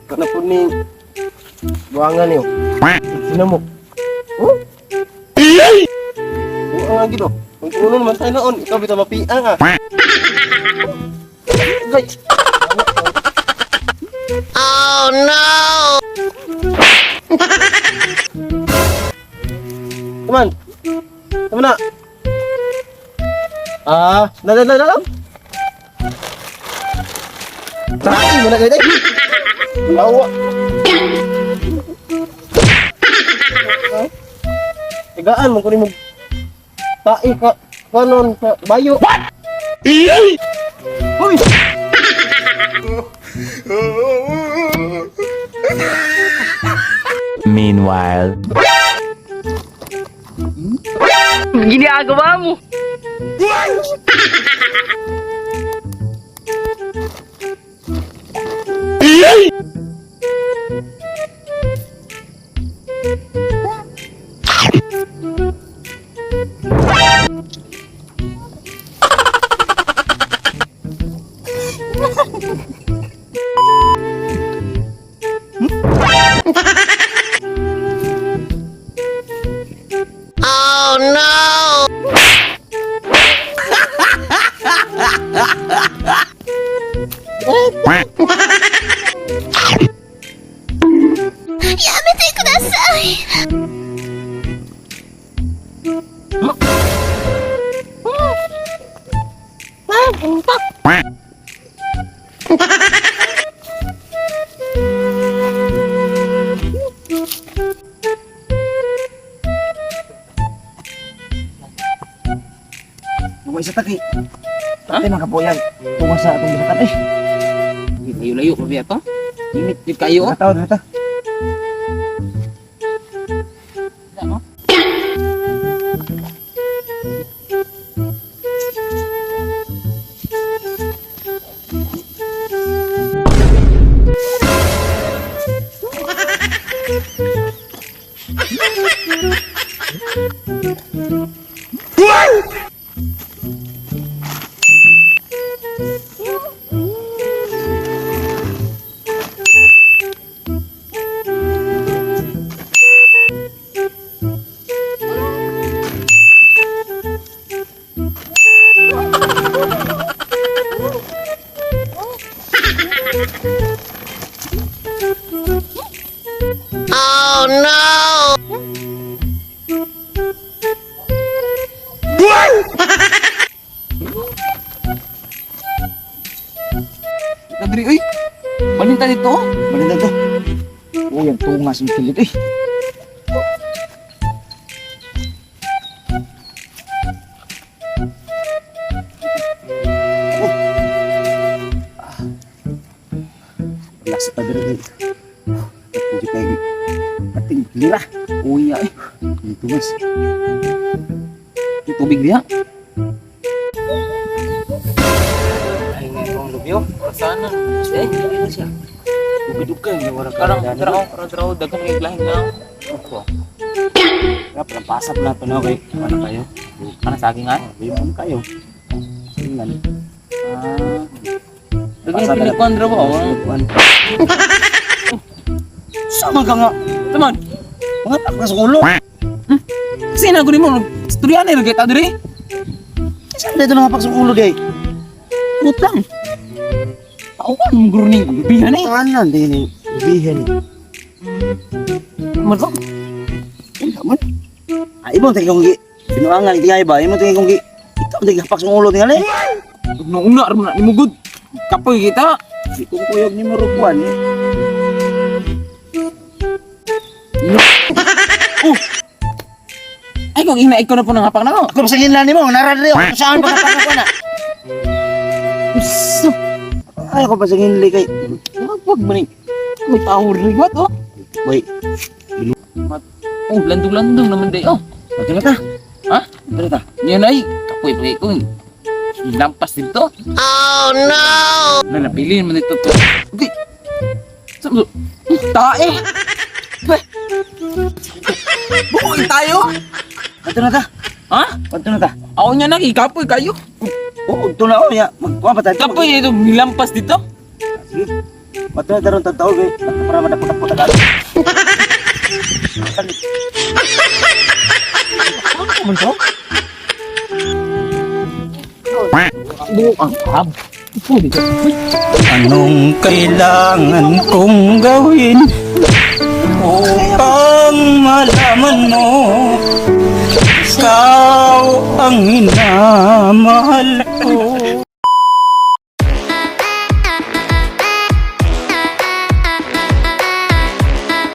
Kenapa nih buangan yuk? Sinamok. Oh? Buang lagi dong. Unun mantay na on. Ikaw bita mapiang ah. Guys. Oh no! Teman. Teman nak. Dalam. Tadi mana gede? Bawa. Tegaan mo kunin mo. Tai ka kanon sa bayo. What? Hoy. Meanwhile, Gini agawamu. Oh no! Yamete kudasai. Bukan isa taki. Tapi makapoyan. Tungas sa atong gihatan eh. Layo-layo pa biya to. Limit yun kayo. Tahu dito. Ano? Oh no! Nadri, uy! Balinta dito. Balita to. Oh, yang tungas ng kilit eh. Lasa pa dito. Hindi kayo. Ating lira. Uy, ay. Yung tungas. Yung tubig niya. Ay ngayong lubyo. Sana. Eh, hindi na siya. Bukid-bukid. Karang traw, dagan ng iglahing lang. Opo. Parang pasap na ito na okay. Ano kayo? Parang sa akin nga. Bimon kayo. Tingnan. Dagan yung pinikuan raw ba? Sama ka nga. Teman, Mga taklas ulo. kasi nagunin mo. Istorya na yung kita diri. Saan dito nangapak sa ulo day? Utang. Tauan mong guru ni bihan eh. Kanan din ni bihen ni. Matok. Hindi man. Ay ibon tayo kong gi. Pinuangan iti ay ba? Imo tayo kong gi. Ikaw tayo kapak sa ulo tingali. Una rin na nimugod. Kapoy kita. Di kong kuyog ni marukuan eh. Ay kung ina ikaw na po nangapak na ako. Ako sa ginlan mo, narari ako saan ba kapak ako na? Uso. Ay ako pa sa ginli kay. Wag mo ni. May power rigot oh. Boy, Oh, landong-landong naman day oh. pati na ta. Ha? Pati na ta. Yan ay, kapoy-poy ko. Lampas dito. Oh no! Napili naman ito to. Okay. Tae! Bukoy tayo! Pati na ta. Ha? Pati na ta. Ako niya na, ikapoy kayo. Oo, ito na ako niya. Magkuha pa tayo. Kapoy, ito, nilampas dito. Sige. Pati na taron tataw kay para madapot-dapot agad. Ano to? Ang hab. Ito, dito. Anong kailangan kong gawin upang malaman mo ikaw ang minamahal ko?